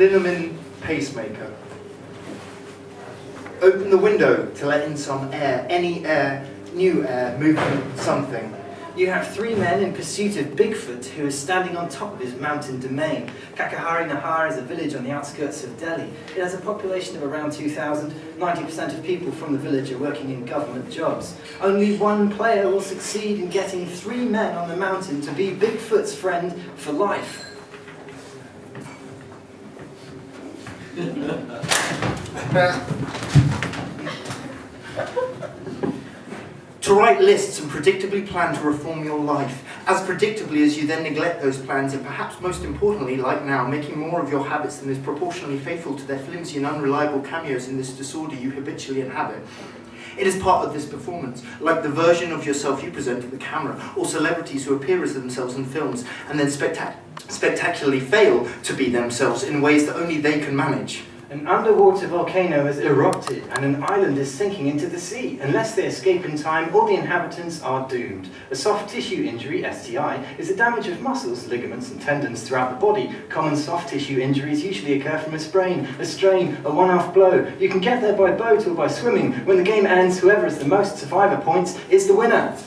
Linneman pacemaker. Open the window to let in some air, any air, new air, movement, something. You have 3 men in pursuit of Bigfoot who is standing on top of his mountain domain. Kakahari Nahar is a village on the outskirts of Delhi. It has a population of around 2,000. 90% of people from the village are working in government jobs. Only one player will succeed in getting 3 men on the mountain to be Bigfoot's friend for life. To write lists and predictably plan to reform your life, as predictably as you then neglect those plans, and perhaps most importantly, like now, making more of your habits than is proportionally faithful to their flimsy and unreliable cameos in this disorder you habitually inhabit. It is part of this performance, like the version of yourself you present to the camera, or celebrities who appear as themselves in films and then spectacularly fail to be themselves in ways that only they can manage. An underwater volcano has erupted and an island is sinking into the sea. Unless they escape in time, all the inhabitants are doomed. A soft tissue injury, STI, is the damage of muscles, ligaments and tendons throughout the body. Common soft tissue injuries usually occur from a sprain, a strain, a one-off blow. You can get there by boat or by swimming. When the game ends, whoever has the most survivor points is the winner.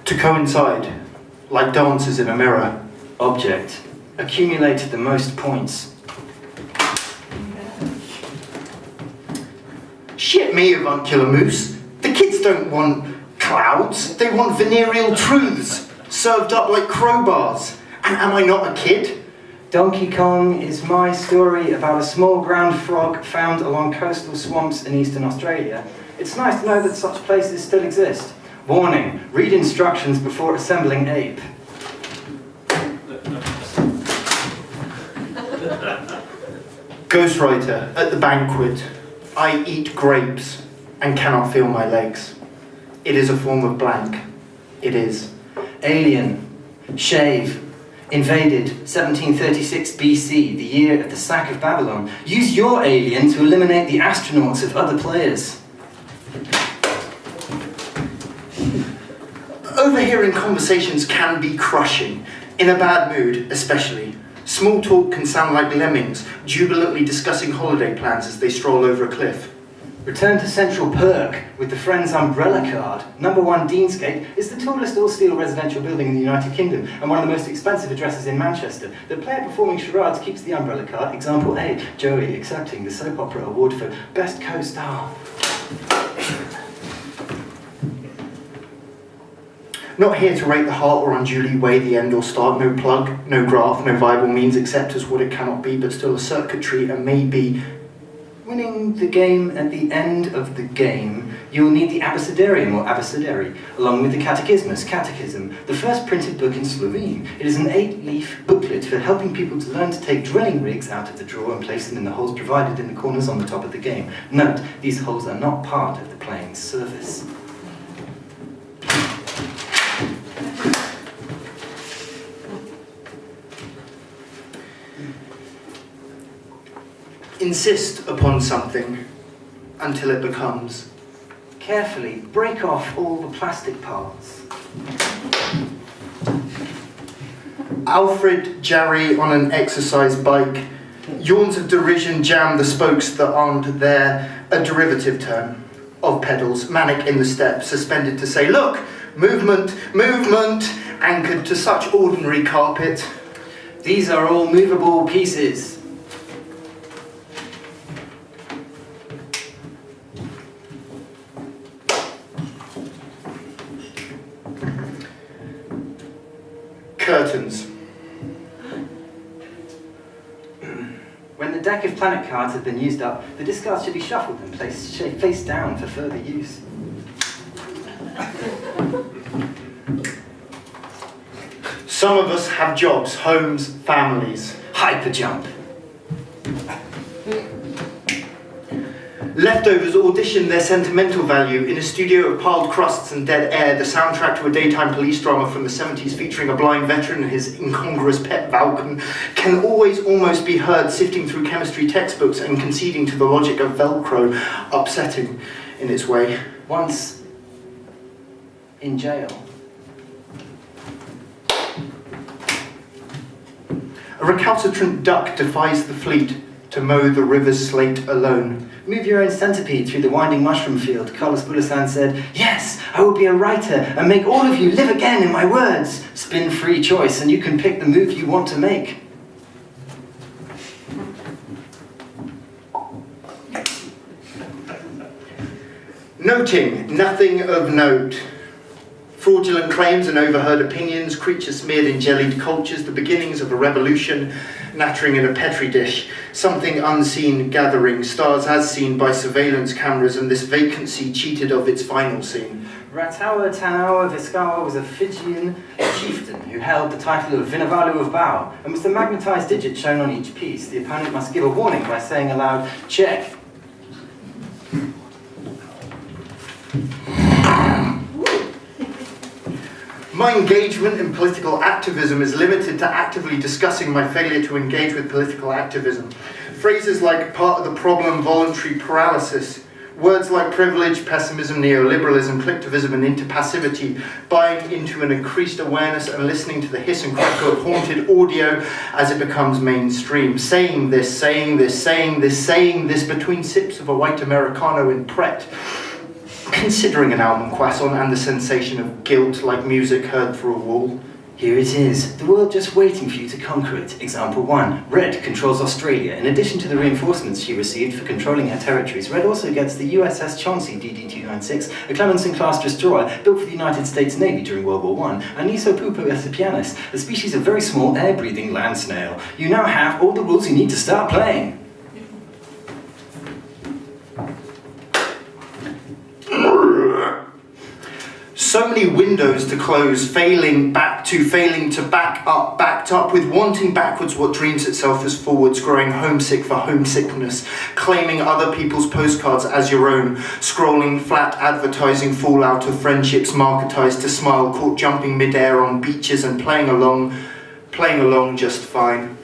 To coincide, like dances in a mirror. Object. Accumulated the most points. Shit me, avuncular moose. The kids don't want clouds, they want venereal truths, served up like crowbars. And am I not a kid? Donkey Kong is my story about a small ground frog found along coastal swamps in eastern Australia. It's nice to know that such places still exist. Warning, read instructions before assembling ape. Ghostwriter, at the banquet, I eat grapes and cannot feel my legs. It is a form of blank. It is. Alien. Shave. Invaded. 1736 BC, the year of the sack of Babylon. Use your alien to eliminate the astronauts of other players. Overhearing conversations can be crushing, in a bad mood especially. Small talk can sound like lemmings, jubilantly discussing holiday plans as they stroll over a cliff. Return to Central Perk with the Friends Umbrella card. Number 1 Deansgate is the tallest all-steel residential building in the United Kingdom and one of the most expensive addresses in Manchester. The player performing charades keeps the umbrella card. Example A, Joey accepting the soap opera award for Best Co-Star. Not here to rate the heart or unduly weigh the end or start. No plug, no graph, no viable means except as what it cannot be, but still a circuitry and maybe. Winning the game at the end of the game, you will need the abecedarium or abecedary, along with the catechismus, catechism, the first printed book in Slovene. It is an 8-leaf booklet for helping people to learn to take drilling rigs out of the drawer and place them in the holes provided in the corners on the top of the game. Note, these holes are not part of the playing surface. Insist upon something until it becomes. Carefully break off all the plastic parts. Alfred Jarry on an exercise bike. Yawns of derision jam the spokes that aren't there. A derivative term of pedals, manic in the step, suspended to say, look, movement, movement, anchored to such ordinary carpet. These are all movable pieces. Curtains. When the deck of planet cards have been used up, the discards should be shuffled and placed face down for further use. Some of us have jobs, homes, families. Hyperjump. Leftovers audition their sentimental value in a studio of piled crusts and dead air, the soundtrack to a daytime police drama from the 70s featuring a blind veteran and his incongruous pet Vulcan can always almost be heard sifting through chemistry textbooks and conceding to the logic of Velcro, upsetting in its way. Once in jail. A recalcitrant duck defies the fleet to mow the river's slate alone. Move your own centipede through the winding mushroom field. Carlos Bulasan said, yes, I will be a writer and make all of you live again in my words. Spin free choice and you can pick the move you want to make. Noting nothing of note. Fraudulent claims and overheard opinions, creatures smeared in jellied cultures, the beginnings of a revolution, nattering in a petri dish, something unseen gathering, stars as seen by surveillance cameras, and this vacancy cheated of its final scene. Ratawa Tanawa Viscawa was a Fijian chieftain who held the title of Vinavalu of Bao, and was the magnetized digit shown on each piece. The opponent must give a warning by saying aloud, check. My engagement in political activism is limited to actively discussing my failure to engage with political activism. Phrases like part of the problem, voluntary paralysis, words like privilege, pessimism, neoliberalism, collectivism, and interpassivity, buying into an increased awareness and listening to the hiss and crackle of haunted audio as it becomes mainstream. Saying this between sips of a white Americano in Pret. Considering an album croissant and the sensation of guilt like music heard through a wall. Here it is, the world just waiting for you to conquer it. Example 1. Red controls Australia. In addition to the reinforcements she received for controlling her territories, Red also gets the USS Chauncey DD-296, a Clemenson-class destroyer built for the United States Navy during World War I, and Nisopupo essipianis, a species of very small air-breathing land snail. You now have all the rules you need to start playing. So many windows to close, failing to back up, backed up with wanting backwards what dreams itself as forwards, growing homesick for homesickness, claiming other people's postcards as your own, scrolling flat advertising fallout of friendships marketized to smile, caught jumping midair on beaches and playing along just fine.